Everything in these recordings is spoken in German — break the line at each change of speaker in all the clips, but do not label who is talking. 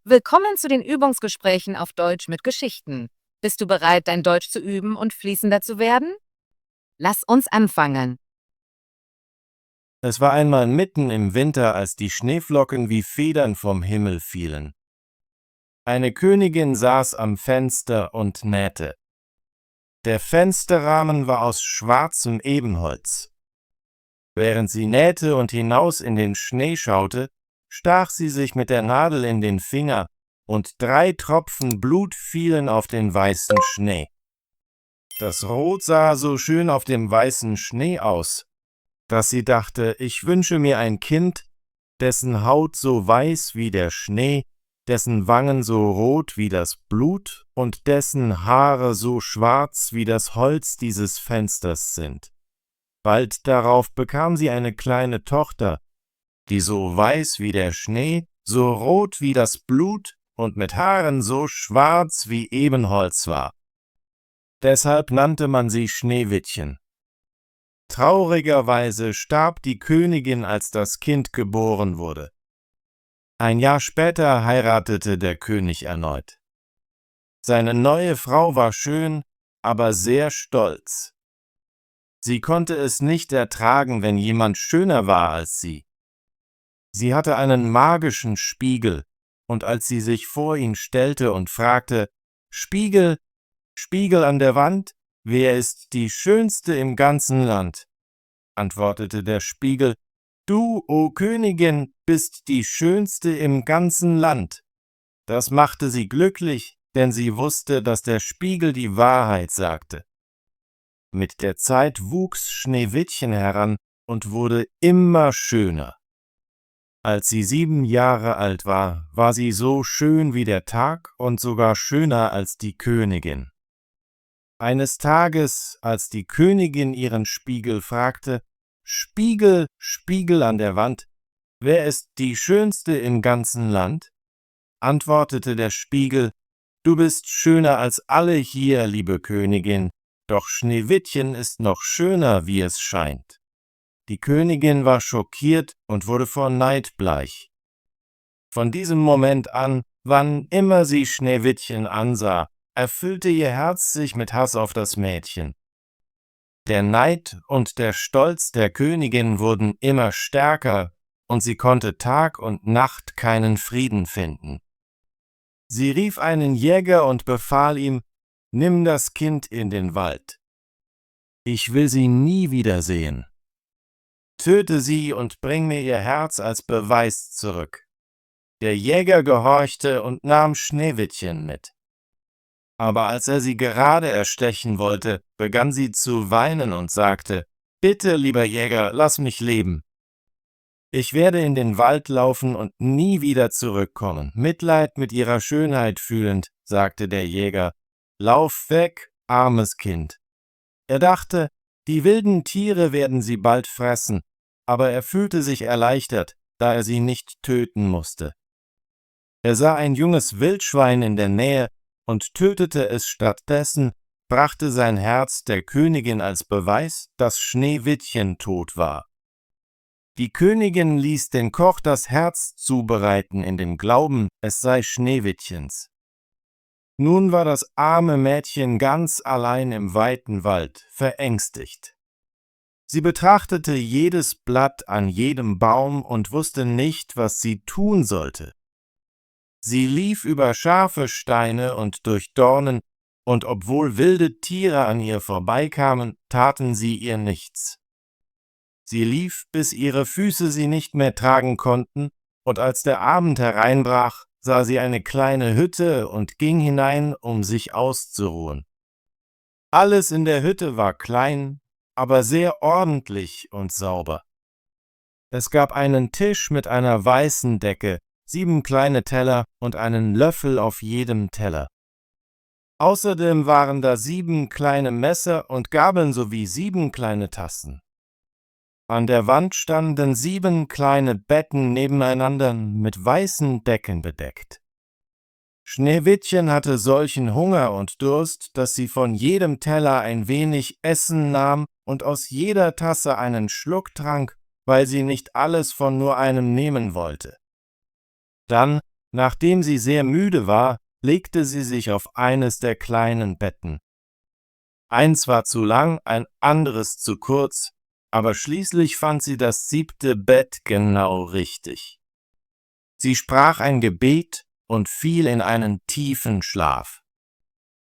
Willkommen zu den Übungsgesprächen auf Deutsch mit Geschichten. Bist du bereit, dein Deutsch zu üben und fließender zu werden? Lass uns anfangen.
Es war einmal mitten im Winter, als die Schneeflocken wie Federn vom Himmel fielen. Eine Königin saß am Fenster und nähte. Der Fensterrahmen war aus schwarzem Ebenholz. Während sie nähte und hinaus in den Schnee schaute, stach sie sich mit der Nadel in den Finger, und 3 Tropfen Blut fielen auf den weißen Schnee. Das Rot sah so schön auf dem weißen Schnee aus, dass sie dachte, ich wünsche mir ein Kind, dessen Haut so weiß wie der Schnee, dessen Wangen so rot wie das Blut und dessen Haare so schwarz wie das Holz dieses Fensters sind. Bald darauf bekam sie eine kleine Tochter, die so weiß wie der Schnee, so rot wie das Blut und mit Haaren so schwarz wie Ebenholz war. Deshalb nannte man sie Schneewittchen. Traurigerweise starb die Königin, als das Kind geboren wurde. Ein Jahr später heiratete der König erneut. Seine neue Frau war schön, aber sehr stolz. Sie konnte es nicht ertragen, wenn jemand schöner war als sie. Sie hatte einen magischen Spiegel, und als sie sich vor ihn stellte und fragte, »Spiegel, Spiegel an der Wand, wer ist die Schönste im ganzen Land?« antwortete der Spiegel, »Du, o Königin, bist die Schönste im ganzen Land.« Das machte sie glücklich, denn sie wusste, dass der Spiegel die Wahrheit sagte. Mit der Zeit wuchs Schneewittchen heran und wurde immer schöner. Als sie 7 Jahre alt war, war sie so schön wie der Tag und sogar schöner als die Königin. Eines Tages, als die Königin ihren Spiegel fragte, »Spiegel, Spiegel an der Wand, wer ist die Schönste im ganzen Land?« antwortete der Spiegel, »Du bist schöner als alle hier, liebe Königin, doch Schneewittchen ist noch schöner, wie es scheint.« Die Königin war schockiert und wurde vor Neid bleich. Von diesem Moment an, wann immer sie Schneewittchen ansah, erfüllte ihr Herz sich mit Hass auf das Mädchen. Der Neid und der Stolz der Königin wurden immer stärker, und sie konnte Tag und Nacht keinen Frieden finden. Sie rief einen Jäger und befahl ihm, »Nimm das Kind in den Wald. Ich will sie nie wiedersehen. Töte sie und bring mir ihr Herz als Beweis zurück.« Der Jäger gehorchte und nahm Schneewittchen mit. Aber als er sie gerade erstechen wollte, begann sie zu weinen und sagte, »Bitte, lieber Jäger, lass mich leben. Ich werde in den Wald laufen und nie wieder zurückkommen.« Mitleid mit ihrer Schönheit fühlend, sagte der Jäger, »Lauf weg, armes Kind.« Er dachte, die wilden Tiere werden sie bald fressen, aber er fühlte sich erleichtert, da er sie nicht töten musste. Er sah ein junges Wildschwein in der Nähe und tötete es stattdessen, brachte sein Herz der Königin als Beweis, dass Schneewittchen tot war. Die Königin ließ den Koch das Herz zubereiten in dem Glauben, es sei Schneewittchens. Nun war das arme Mädchen ganz allein im weiten Wald, verängstigt. Sie betrachtete jedes Blatt an jedem Baum und wusste nicht, was sie tun sollte. Sie lief über scharfe Steine und durch Dornen, und obwohl wilde Tiere an ihr vorbeikamen, taten sie ihr nichts. Sie lief, bis ihre Füße sie nicht mehr tragen konnten, und als der Abend hereinbrach, sah sie eine kleine Hütte und ging hinein, um sich auszuruhen. Alles in der Hütte war klein, aber sehr ordentlich und sauber. Es gab einen Tisch mit einer weißen Decke, 7 kleine Teller und einen Löffel auf jedem Teller. Außerdem waren da 7 kleine Messer und Gabeln sowie 7 kleine Tassen. An der Wand standen 7 kleine Betten nebeneinander mit weißen Decken bedeckt. Schneewittchen hatte solchen Hunger und Durst, dass sie von jedem Teller ein wenig Essen nahm und aus jeder Tasse einen Schluck trank, weil sie nicht alles von nur einem nehmen wollte. Dann, Nachdem sie sehr müde war, legte sie sich auf eines der kleinen Betten. Eins war zu lang, ein anderes zu kurz, aber schließlich fand sie das 7. Bett genau richtig. Sie sprach ein Gebet und fiel in einen tiefen Schlaf.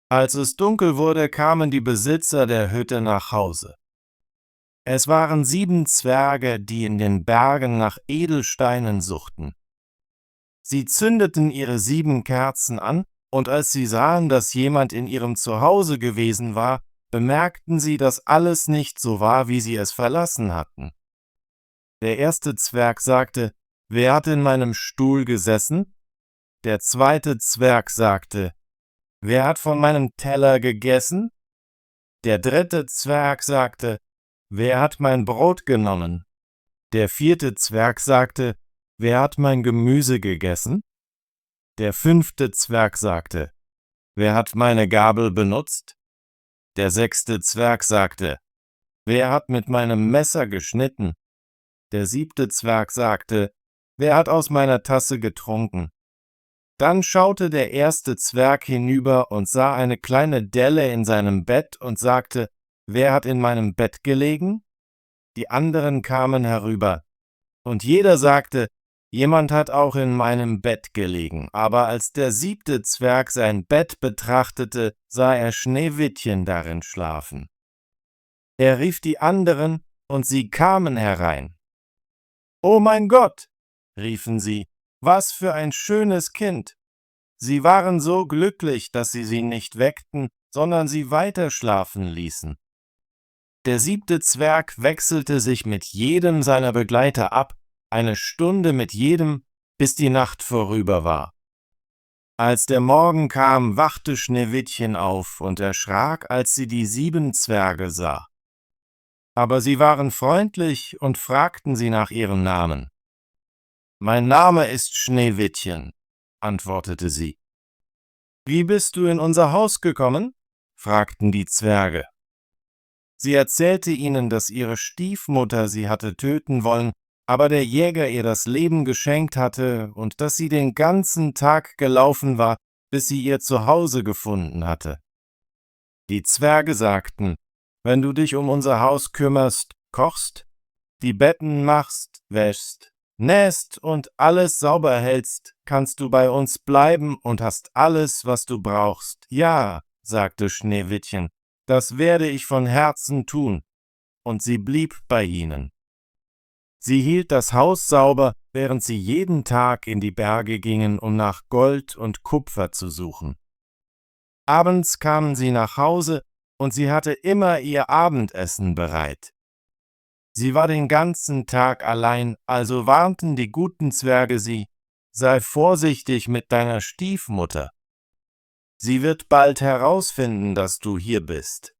Als es dunkel wurde, kamen die Besitzer der Hütte nach Hause. Es waren 7 Zwerge, die in den Bergen nach Edelsteinen suchten. Sie zündeten ihre 7 Kerzen an, und als sie sahen, dass jemand in ihrem Zuhause gewesen war, bemerkten sie, dass alles nicht so war, wie sie es verlassen hatten. Der erste Zwerg sagte: »Wer hat in meinem Stuhl gesessen?« Der zweite Zwerg sagte: »Wer hat von meinem Teller gegessen?« Der dritte Zwerg sagte: »Wer hat mein Brot genommen?« Der vierte Zwerg sagte: »Wer hat mein Gemüse gegessen?« Der 5. Zwerg sagte: »Wer hat meine Gabel benutzt?« Der 6. Zwerg sagte: »Wer hat mit meinem Messer geschnitten?« Der 7. Zwerg sagte: »Wer hat aus meiner Tasse getrunken?« Dann schaute der erste Zwerg hinüber und sah eine kleine Delle in seinem Bett und sagte: »Wer hat in meinem Bett gelegen?« Die anderen kamen herüber, und jeder sagte: »Jemand hat auch in meinem Bett gelegen.« Aber als der 7. Zwerg sein Bett betrachtete, sah er Schneewittchen darin schlafen. Er rief die anderen, und sie kamen herein. »Oh mein Gott«, riefen sie, »was für ein schönes Kind!« Sie waren so glücklich, dass sie nicht weckten, sondern sie weiter schlafen ließen. Der 7. Zwerg wechselte sich mit jedem seiner Begleiter ab, 1 Stunde mit jedem, bis die Nacht vorüber war. Als der Morgen kam, wachte Schneewittchen auf und erschrak, als sie die 7 Zwerge sah. Aber sie waren freundlich und fragten sie nach ihrem Namen. »Mein Name ist Schneewittchen«, antwortete sie. »Wie bist du in unser Haus gekommen?« fragten die Zwerge. Sie erzählte ihnen, dass ihre Stiefmutter sie hatte töten wollen, aber der Jäger ihr das Leben geschenkt hatte und dass sie den ganzen Tag gelaufen war, bis sie ihr Zuhause gefunden hatte. Die Zwerge sagten: »Wenn du dich um unser Haus kümmerst, kochst, die Betten machst, wäschst, nähst und alles sauber hältst, kannst du bei uns bleiben und hast alles, was du brauchst.« »Ja«, sagte Schneewittchen, »das werde ich von Herzen tun.« Und sie blieb bei ihnen. Sie hielt das Haus sauber, während sie jeden Tag in die Berge gingen, um nach Gold und Kupfer zu suchen. Abends kamen sie nach Hause, und sie hatte immer ihr Abendessen bereit. Sie war den ganzen Tag allein, also warnten die guten Zwerge sie: »Sei vorsichtig mit deiner Stiefmutter. Sie wird bald herausfinden, dass du hier bist.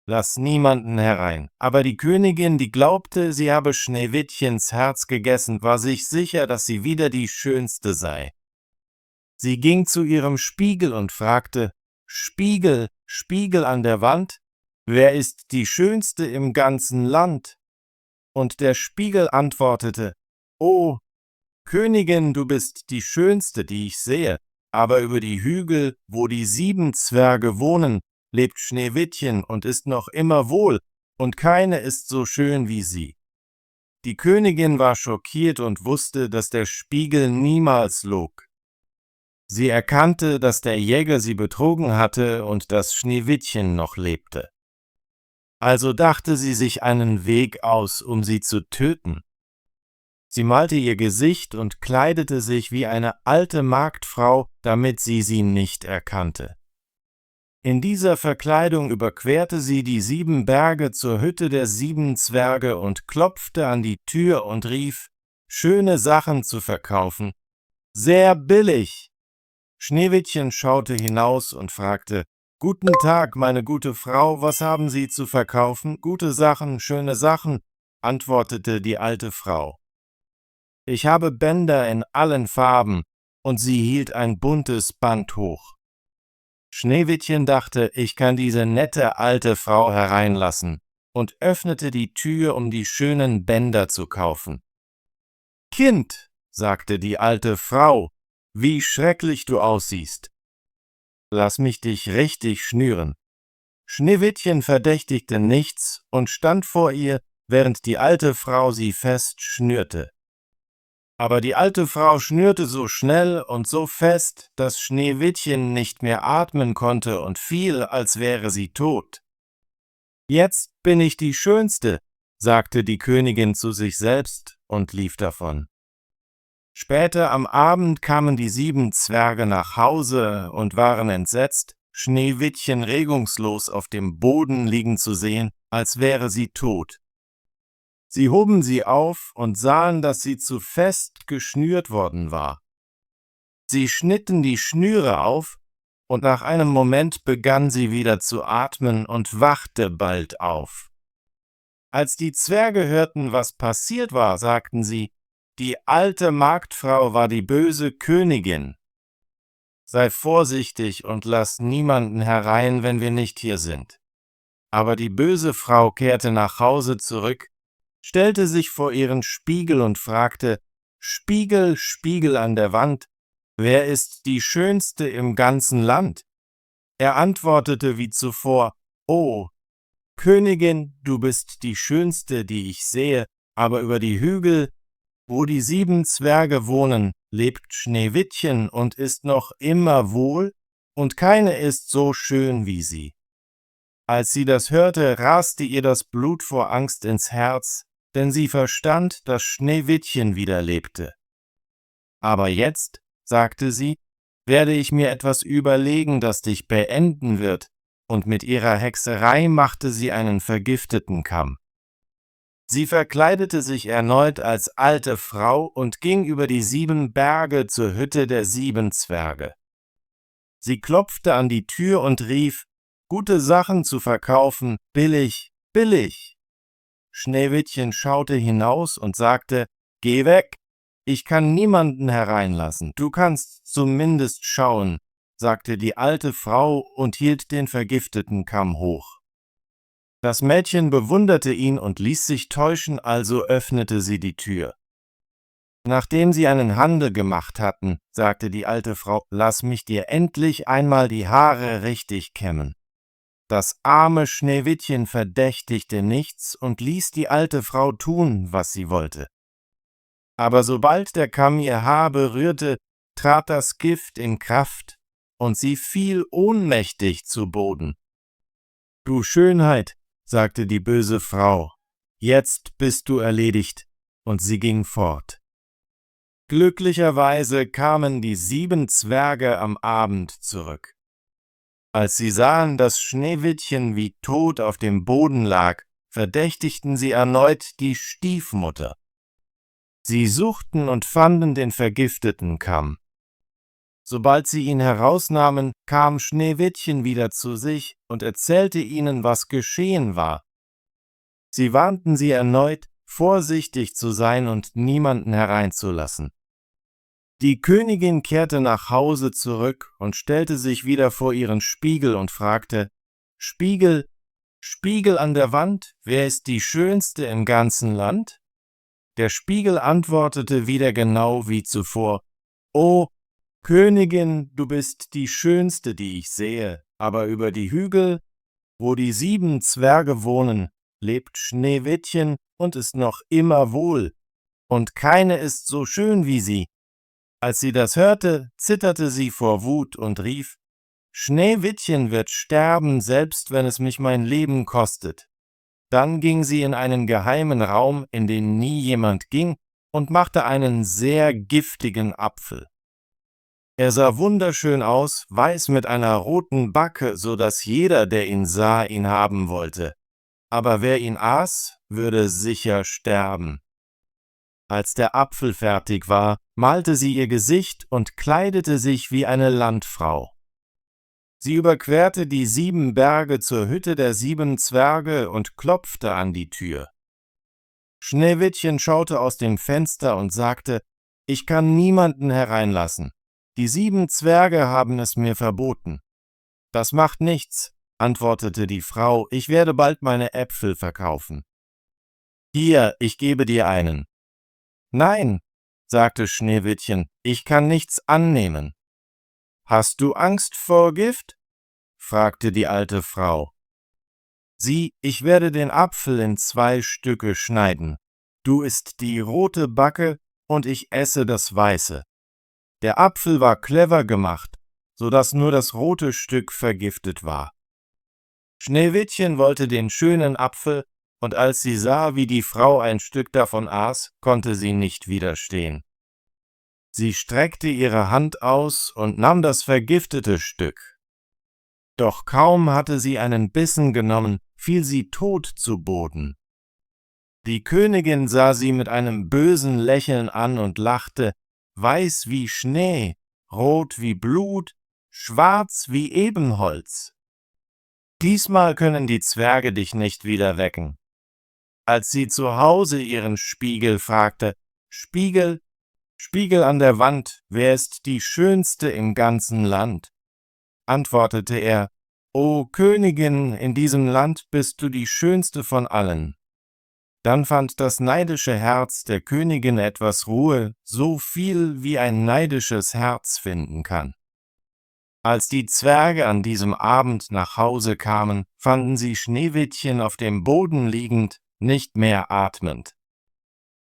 Lass niemanden herein.« Aber die Königin, die glaubte, sie habe Schneewittchens Herz gegessen, war sich sicher, dass sie wieder die Schönste sei. Sie ging zu ihrem Spiegel und fragte: »Spiegel, Spiegel an der Wand, wer ist die Schönste im ganzen Land?« Und der Spiegel antwortete: »Oh, Königin, du bist die Schönste, die ich sehe, aber über die Hügel, wo die 7 Zwerge wohnen, lebt Schneewittchen und ist noch immer wohl, und keine ist so schön wie sie.« Die Königin war schockiert und wusste, dass der Spiegel niemals log. Sie erkannte, dass der Jäger sie betrogen hatte und dass Schneewittchen noch lebte. Also dachte sie sich einen Weg aus, um sie zu töten. Sie malte ihr Gesicht und kleidete sich wie eine alte Marktfrau, damit sie nicht erkannte. In dieser Verkleidung überquerte sie die 7 Berge zur Hütte der 7 Zwerge und klopfte an die Tür und rief: »Schöne Sachen zu verkaufen. Sehr billig!« Schneewittchen schaute hinaus und fragte: »Guten Tag, meine gute Frau, was haben Sie zu verkaufen?« »Gute Sachen, schöne Sachen«, antwortete die alte Frau. »Ich habe Bänder in allen Farben«, und sie hielt ein buntes Band hoch. Schneewittchen dachte, ich kann diese nette alte Frau hereinlassen, und öffnete die Tür, um die schönen Bänder zu kaufen. »Kind«, sagte die alte Frau, wie schrecklich du aussiehst. Lass mich dich richtig schnüren. Schneewittchen verdächtigte nichts und stand vor ihr, während die alte Frau sie fest schnürte. Aber die alte Frau schnürte so schnell und so fest, dass Schneewittchen nicht mehr atmen konnte und fiel, als wäre sie tot. »Jetzt bin ich die Schönste«, sagte die Königin zu sich selbst und lief davon. Später am Abend kamen die 7 Zwerge nach Hause und waren entsetzt, Schneewittchen regungslos auf dem Boden liegen zu sehen, als wäre sie tot. Sie hoben sie auf und sahen, dass sie zu fest geschnürt worden war. Sie schnitten die Schnüre auf, und nach einem Moment begann sie wieder zu atmen und wachte bald auf. Als die Zwerge hörten, was passiert war, sagten sie, die alte Marktfrau war die böse Königin. Sei vorsichtig und lass niemanden herein, wenn wir nicht hier sind. Aber die böse Frau kehrte nach Hause zurück, stellte sich vor ihren Spiegel und fragte, »Spiegel, Spiegel an der Wand, wer ist die Schönste im ganzen Land?« Er antwortete wie zuvor, »Oh, Königin, du bist die Schönste, die ich sehe, aber über die Hügel, wo die 7 Zwerge wohnen, lebt Schneewittchen und ist noch immer wohl, und keine ist so schön wie sie.« Als sie das hörte, raste ihr das Blut vor Angst ins Herz, denn sie verstand, dass Schneewittchen wieder lebte. »Aber jetzt«, sagte sie, »werde ich mir etwas überlegen, das dich beenden wird«, und mit ihrer Hexerei machte sie einen vergifteten Kamm. Sie verkleidete sich erneut als alte Frau und ging über die 7 Berge zur Hütte der 7 Zwerge. Sie klopfte an die Tür und rief, »Gute Sachen zu verkaufen, billig, billig!« Schneewittchen schaute hinaus und sagte, »Geh weg, ich kann niemanden hereinlassen, du kannst zumindest schauen«, sagte die alte Frau und hielt den vergifteten Kamm hoch. Das Mädchen bewunderte ihn und ließ sich täuschen, also öffnete sie die Tür. Nachdem sie einen Handel gemacht hatten, sagte die alte Frau, »Lass mich dir endlich einmal die Haare richtig kämmen.« Das arme Schneewittchen verdächtigte nichts und ließ die alte Frau tun, was sie wollte. Aber sobald der Kamm ihr Haar berührte, trat das Gift in Kraft, und sie fiel ohnmächtig zu Boden. »Du Schönheit«, sagte die böse Frau, »jetzt bist du erledigt«, und sie ging fort. Glücklicherweise kamen die 7 Zwerge am Abend zurück. Als sie sahen, dass Schneewittchen wie tot auf dem Boden lag, verdächtigten sie erneut die Stiefmutter. Sie suchten und fanden den vergifteten Kamm. Sobald sie ihn herausnahmen, kam Schneewittchen wieder zu sich und erzählte ihnen, was geschehen war. Sie warnten sie erneut, vorsichtig zu sein und niemanden hereinzulassen. Die Königin kehrte nach Hause zurück und stellte sich wieder vor ihren Spiegel und fragte, »Spiegel, Spiegel an der Wand, wer ist die Schönste im ganzen Land?« Der Spiegel antwortete wieder genau wie zuvor, »O Königin, du bist die Schönste, die ich sehe, aber über die Hügel, wo die 7 Zwerge wohnen, lebt Schneewittchen und ist noch immer wohl, und keine ist so schön wie sie.« Als sie das hörte, zitterte sie vor Wut und rief, »Schneewittchen wird sterben, selbst wenn es mich mein Leben kostet.« Dann ging sie in einen geheimen Raum, in den nie jemand ging, und machte einen sehr giftigen Apfel. Er sah wunderschön aus, weiß mit einer roten Backe, so dass jeder, der ihn sah, ihn haben wollte. Aber wer ihn aß, würde sicher sterben. Als der Apfel fertig war, malte sie ihr Gesicht und kleidete sich wie eine Landfrau. Sie überquerte die 7 Berge zur Hütte der 7 Zwerge und klopfte an die Tür. Schneewittchen schaute aus dem Fenster und sagte, »Ich kann niemanden hereinlassen. Die 7 Zwerge haben es mir verboten.« »Das macht nichts«, antwortete die Frau, »ich werde bald meine Äpfel verkaufen.« »Hier, ich gebe dir einen.« »Nein«, sagte Schneewittchen, ich kann nichts annehmen. Hast du Angst vor Gift? Fragte die alte Frau. Sieh, ich werde den Apfel in 2 Stücke schneiden. Du isst die rote Backe und ich esse das weiße. Der Apfel war clever gemacht, so dass nur das rote Stück vergiftet war. Schneewittchen wollte den schönen Apfel, und als sie sah, wie die Frau ein Stück davon aß, konnte sie nicht widerstehen. Sie streckte ihre Hand aus und nahm das vergiftete Stück. Doch kaum hatte sie einen Bissen genommen, fiel sie tot zu Boden. Die Königin sah sie mit einem bösen Lächeln an und lachte, weiß wie Schnee, rot wie Blut, schwarz wie Ebenholz. Diesmal können die Zwerge dich nicht wieder wecken. Als sie zu Hause ihren Spiegel fragte, Spiegel, Spiegel an der Wand, wer ist die Schönste im ganzen Land? Antwortete er, O Königin, in diesem Land bist du die Schönste von allen. Dann fand das neidische Herz der Königin etwas Ruhe, so viel wie ein neidisches Herz finden kann. Als die Zwerge an diesem Abend nach Hause kamen, fanden sie Schneewittchen auf dem Boden liegend, nicht mehr atmend.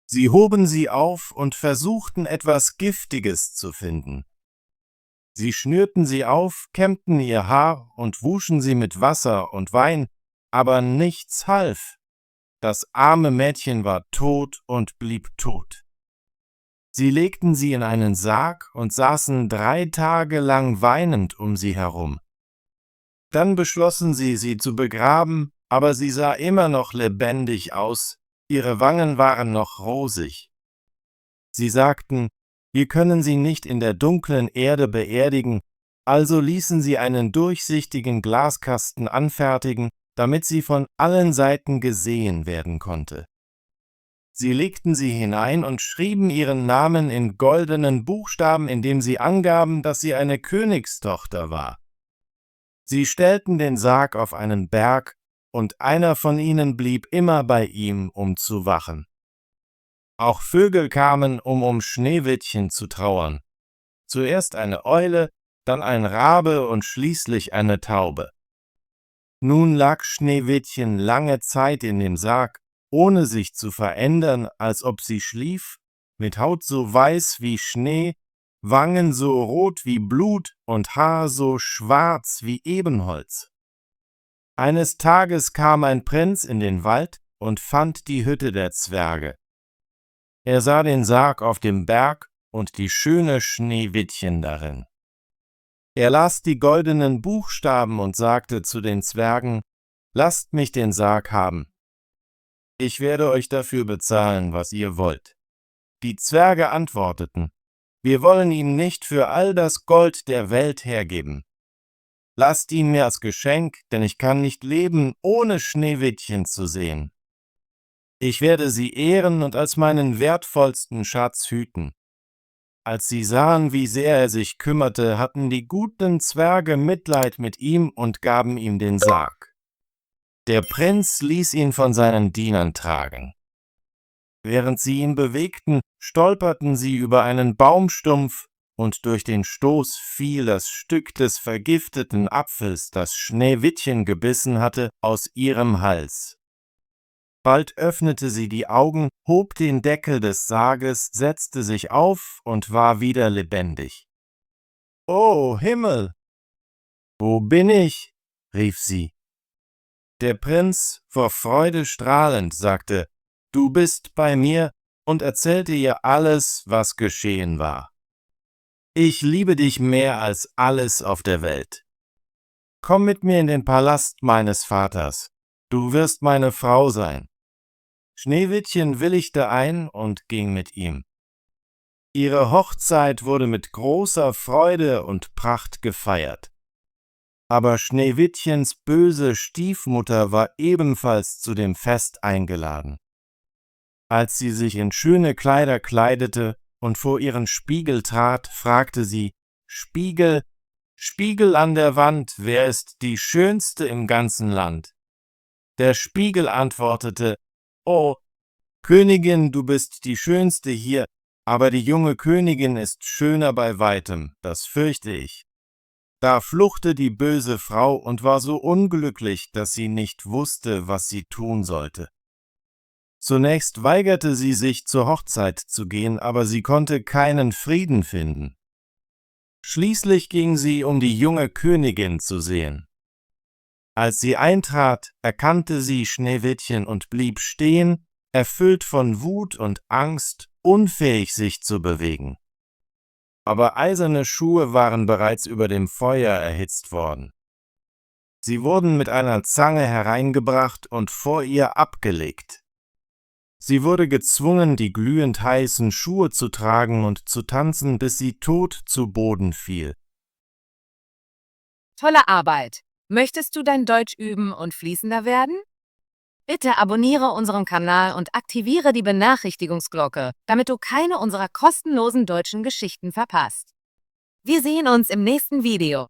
Sie hoben sie auf und versuchten etwas Giftiges zu finden. Sie schnürten sie auf, kämmten ihr Haar und wuschen sie mit Wasser und Wein, aber nichts half. Das arme Mädchen war tot und blieb tot. Sie legten sie in einen Sarg und saßen 3 Tage lang weinend um sie herum. Dann beschlossen sie, sie zu begraben, aber sie sah immer noch lebendig aus, ihre Wangen waren noch rosig. Sie sagten, wir können sie nicht in der dunklen Erde beerdigen, also ließen sie einen durchsichtigen Glaskasten anfertigen, damit sie von allen Seiten gesehen werden konnte. Sie legten sie hinein und schrieben ihren Namen in goldenen Buchstaben, indem sie angaben, dass sie eine Königstochter war. Sie stellten den Sarg auf einen Berg, und einer von ihnen blieb immer bei ihm, um zu wachen. Auch Vögel kamen, um Schneewittchen zu trauern. Zuerst eine Eule, dann ein Rabe und schließlich eine Taube. Nun lag Schneewittchen lange Zeit in dem Sarg, ohne sich zu verändern, als ob sie schlief, mit Haut so weiß wie Schnee, Wangen so rot wie Blut und Haar so schwarz wie Ebenholz. Eines Tages kam ein Prinz in den Wald und fand die Hütte der Zwerge. Er sah den Sarg auf dem Berg und die schöne Schneewittchen darin. Er las die goldenen Buchstaben und sagte zu den Zwergen, lasst mich den Sarg haben. Ich werde euch dafür bezahlen, was ihr wollt. Die Zwerge antworteten, wir wollen ihn nicht für all das Gold der Welt hergeben. Lasst ihn mir als Geschenk, denn ich kann nicht leben, ohne Schneewittchen zu sehen. Ich werde sie ehren und als meinen wertvollsten Schatz hüten. Als sie sahen, wie sehr er sich kümmerte, hatten die guten Zwerge Mitleid mit ihm und gaben ihm den Sarg. Der Prinz ließ ihn von seinen Dienern tragen. Während sie ihn bewegten, stolperten sie über einen Baumstumpf, und durch den Stoß fiel das Stück des vergifteten Apfels, das Schneewittchen gebissen hatte, aus ihrem Hals. Bald öffnete sie die Augen, hob den Deckel des Sarges, setzte sich auf und war wieder lebendig. »Oh Himmel! Wo bin ich?« rief sie. Der Prinz, vor Freude strahlend, sagte, »Du bist bei mir«, und erzählte ihr alles, was geschehen war. »Ich liebe dich mehr als alles auf der Welt. Komm mit mir in den Palast meines Vaters. Du wirst meine Frau sein.« Schneewittchen willigte ein und ging mit ihm. Ihre Hochzeit wurde mit großer Freude und Pracht gefeiert. Aber Schneewittchens böse Stiefmutter war ebenfalls zu dem Fest eingeladen. Als sie sich in schöne Kleider kleidete und vor ihren Spiegel trat, fragte sie, »Spiegel, Spiegel an der Wand, wer ist die Schönste im ganzen Land?« Der Spiegel antwortete, »Oh, Königin, du bist die Schönste hier, Aber die junge Königin ist schöner bei weitem, das fürchte ich. Da fluchte die böse Frau und war so unglücklich, dass sie nicht wusste, was sie tun sollte. Zunächst weigerte sie sich, zur Hochzeit zu gehen, aber sie konnte keinen Frieden finden. Schließlich ging sie, um die junge Königin zu sehen. Als sie eintrat, erkannte sie Schneewittchen und blieb stehen, erfüllt von Wut und Angst, unfähig sich zu bewegen. Aber eiserne Schuhe waren bereits über dem Feuer erhitzt worden. Sie wurden mit einer Zange hereingebracht und vor ihr abgelegt. Sie wurde gezwungen, die glühend heißen Schuhe zu tragen und zu tanzen, bis sie tot zu Boden fiel.
Tolle Arbeit! Möchtest du dein Deutsch üben und fließender werden? Bitte abonniere unseren Kanal und aktiviere die Benachrichtigungsglocke, damit du keine unserer kostenlosen deutschen Geschichten verpasst. Wir sehen uns im nächsten Video.